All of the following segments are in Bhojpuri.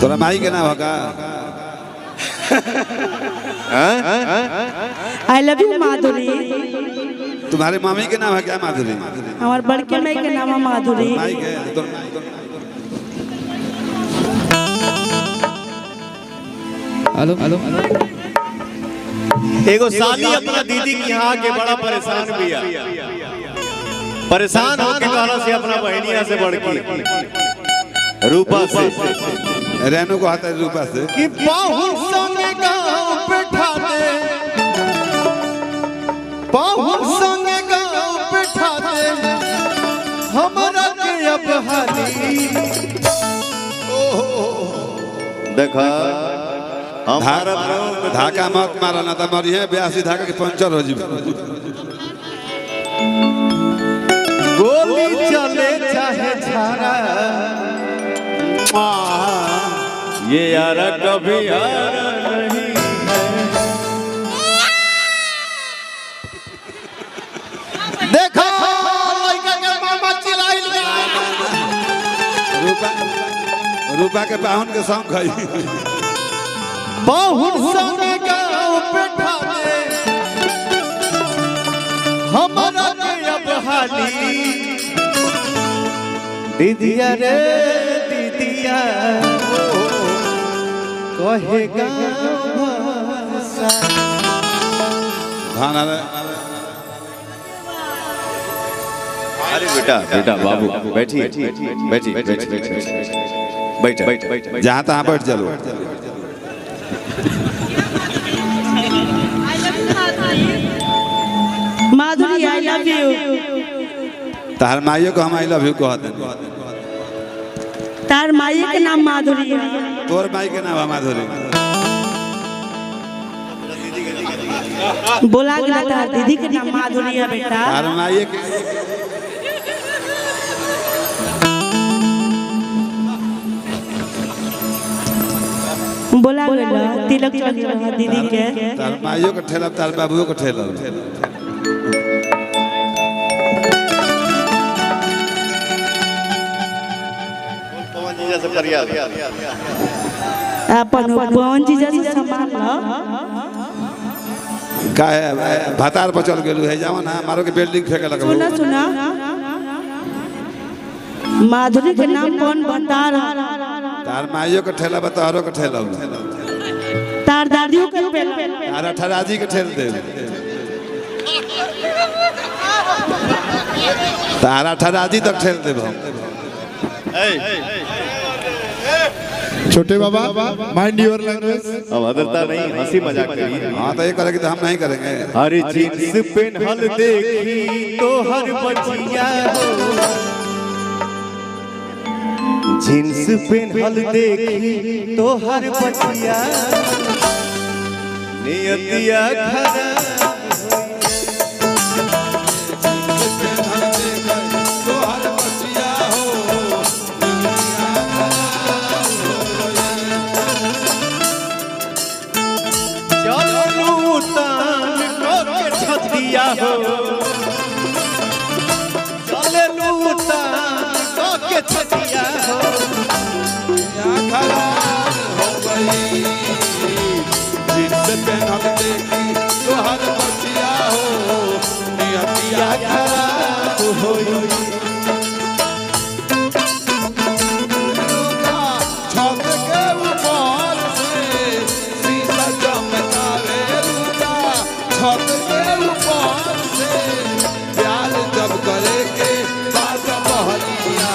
तोरा माई के नाम होगा? I love you Madhuri. तुम्हारे मामी के नाम है क्या माधुरी? हमारे बड़के माई के नाम है माधुरी। माई के हेलो हेलो एगो साली अपना दीदी के यहाँ के बड़ा परेशान भी है। परेशान होके कहला से अपना बहनिया से बड़की रूपा से रेनू को आता है रूपा से कि पाहुन संगे गाँव पे ठाते, पाहुन संगे गाँव पे ठाते हमारा के अब हाली। देखा धाका मत मारा ना तो मरिए ब्यासी धाका के पंचर हो जीव। गोली चले चाहे छारा ये यारा कभी यारा नहीं है। देखो लड़का के मामा चिल्लाइल रूपा के पाहुन के संग खाई। पाहुन संगे गाँव पे ठाते हमारा के अब हाली। दीदिया रे दीदिया कहेगा धान अरे बेटा बेटा बाबू बैठी बैठी बैठ बैठ जहाँ तहाँ बैठ चलो। Madhuri I love you. तार माइयों को हम आई लव यू कहते हैं। तार माई के नाम माधुरी है। तोर माई के नाम है माधुरी। बोला गया तार दीदी के नाम माधुरी है बेटा। तार माई के बोला गया तिलक चल रहा दीदी के। तार माइयों को ठेला तार बाबुओं को ठेला। अपन पवन जी जैसे संभाल लो। का है भातार पर चल गेलू है जाओ ना मारो के बिल्डिंग फेंके लगा। सुना सुना माधुरी के नाम कौन बता रहा? तार माइयों को ठेला बतारो को ठेला। तार दादियों के पेला। तार अठराजी के ठेल दे। तार अठराजी तक ठेल दे। छोटे बाबा माइंड योर लैंग्वेज। अभद्रता नहीं हंसी मजाक करिए। हाँ तो ये करेगी तो हम नहीं करेंगे। हर जींस पेन्हल देखी तो हर बचिया हो, जींस पेन्हल देखी तो हर बचिया नियतिया खराब। हो चले लूटान के छतिया हो खराब हो गई जिनसे पेनहल देखी तो हर बचिया हो नियतिया खराब हो गई। छत के ऊपर से शीशा चमकावे लूटा। छत के ऊपर से प्यार जब करे के बात बहरिया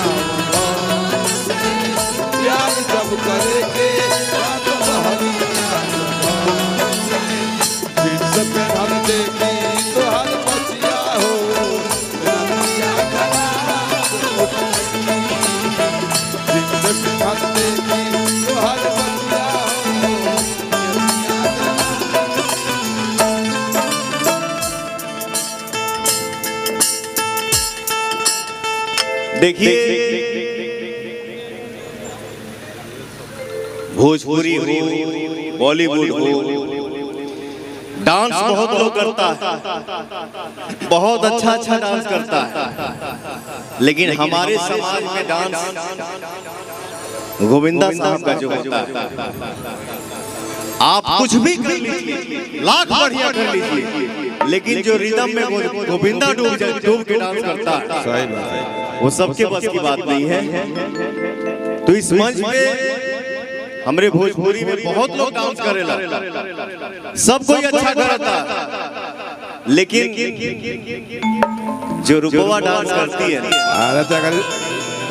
प्यार जब करे के बात बहरिया जिनसे पेनहल देखी तो हर बचिया हो नियतिया खराब हो गई। जिनसे पेनहल देखी तो हर बचिया हो नियतिया देखिए भोजपुरी हो बॉलीवुड हो डांस बहुत लोग करता है, बहुत अच्छा अच्छा डांस करता है। लेकिन हमारे समाज में डांस गोविंदा साहब का जो होता है, आप कुछ भी कर लीजिए, लाख बढ़िया कर लीजिए, लेकिन जो रिदम में गोविंदा डूब के डांस करता है, सही बात है, वो सबके बस की बात नहीं है। तो इस मंच पे हमारे भोजपुरी में बहुत लोग डांस करेला, सब कोई अच्छा करता, लेकिन जो रूपवा डांस करती है, अरे तो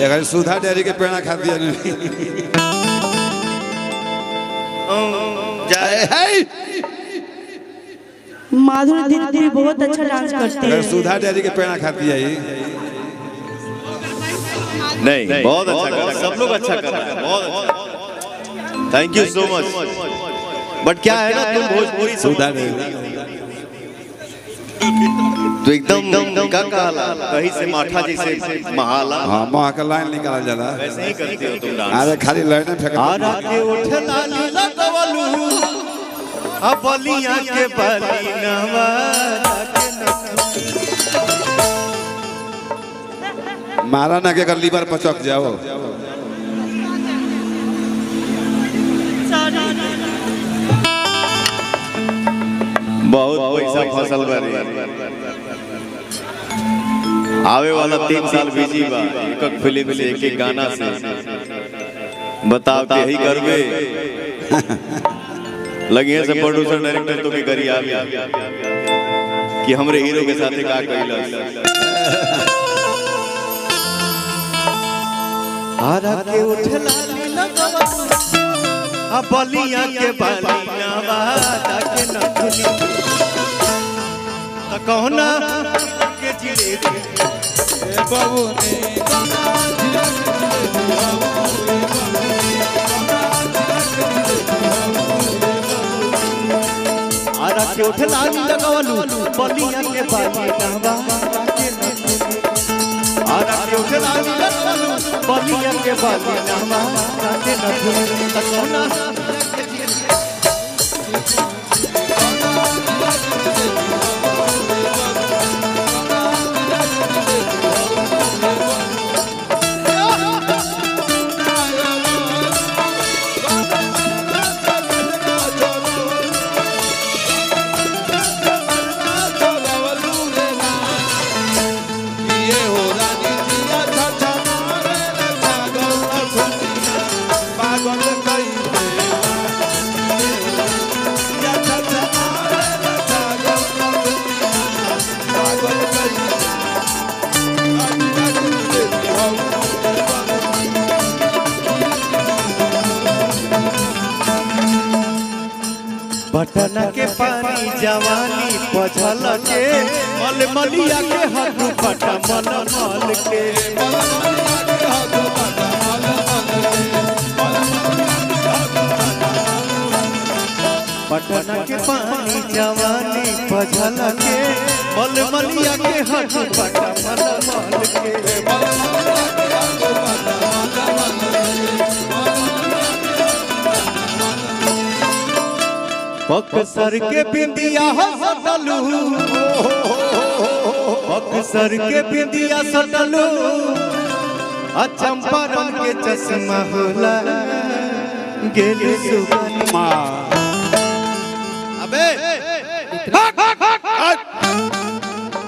अगर सुधा डेयरी के पेड़ा खाती है माधुरी दीदी बहुत अच्छा डांस करती है। अगर सुधा डेयरी के पेड़ा खाती है नहीं, बहुत अच्छा कर रहा है, सब लोग अच्छा कर रहा है, बहुत अच्छा, थैंक यू सो मच। बट क्या है ना, तुम भोजपुरी सुधा डेयरी तो एकदम का कहला कहीं से माठा जैसे महाला, हाँ माँ का लाइन निकाला जाला, वैसे ही करते हो तुम डांस। अरे खाली लाइन फेंका आरा के उठला लीला कवलू अब बलिया के बली नवा मारा ना के अगर लीवर पचक जाओ। बहुत पैसा फसल बारे, आवे वाला 3 साल बिजी बा, एक फिल्म से एक गाना से, बताओ के ही करबे लगे से प्रोड्यूसर डायरेक्टर तो के करी आ कि हमरे हीरो के साथे का कइला। आरा के उठला लीला अब बलिया के बलिया वादा के नखली त कहना के जिरे ए बाबू ने आरा के उठला लगवलू बलिया के बलिया वादा के नखली, आरा के उठला लगवलू बलिया के बलिया वादा के नखली त कहना बटना के पानी जवानी पझल के मल मलिया के हद फटा मल मल के बटना के पानी जवानी पझल के मल मलिया के हद फटा मल मल के बक्सर के बिंदिया सटलू, बक्सर के बिंदिया सटलू आ चंपारण के चश्मा होला गेल सुगनमा। अबे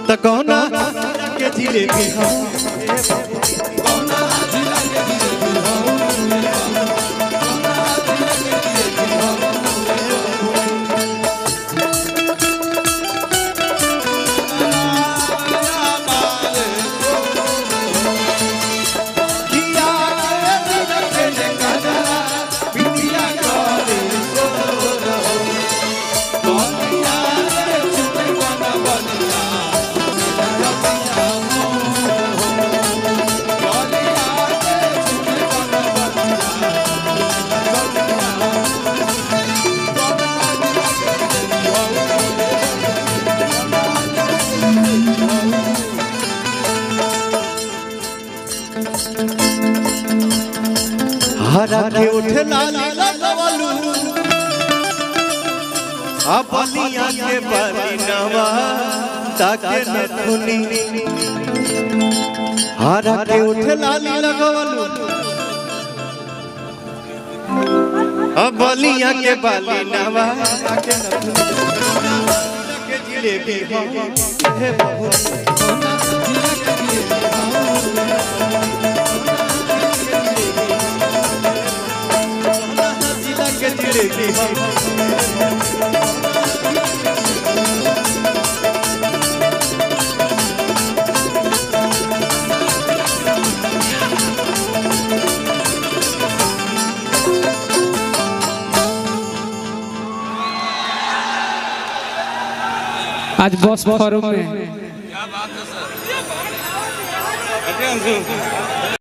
त कौना के जिलेबी हम हरा के उठला लीला कवलू बलिया के बाली नवा ताके नथुनी हारा के उठे लाली लगवलू बलिया के बाली नवा ताके नथुनी के जिलेबी हे बहुत के जिलेबी आज बॉस फोरम में क्या बात है सर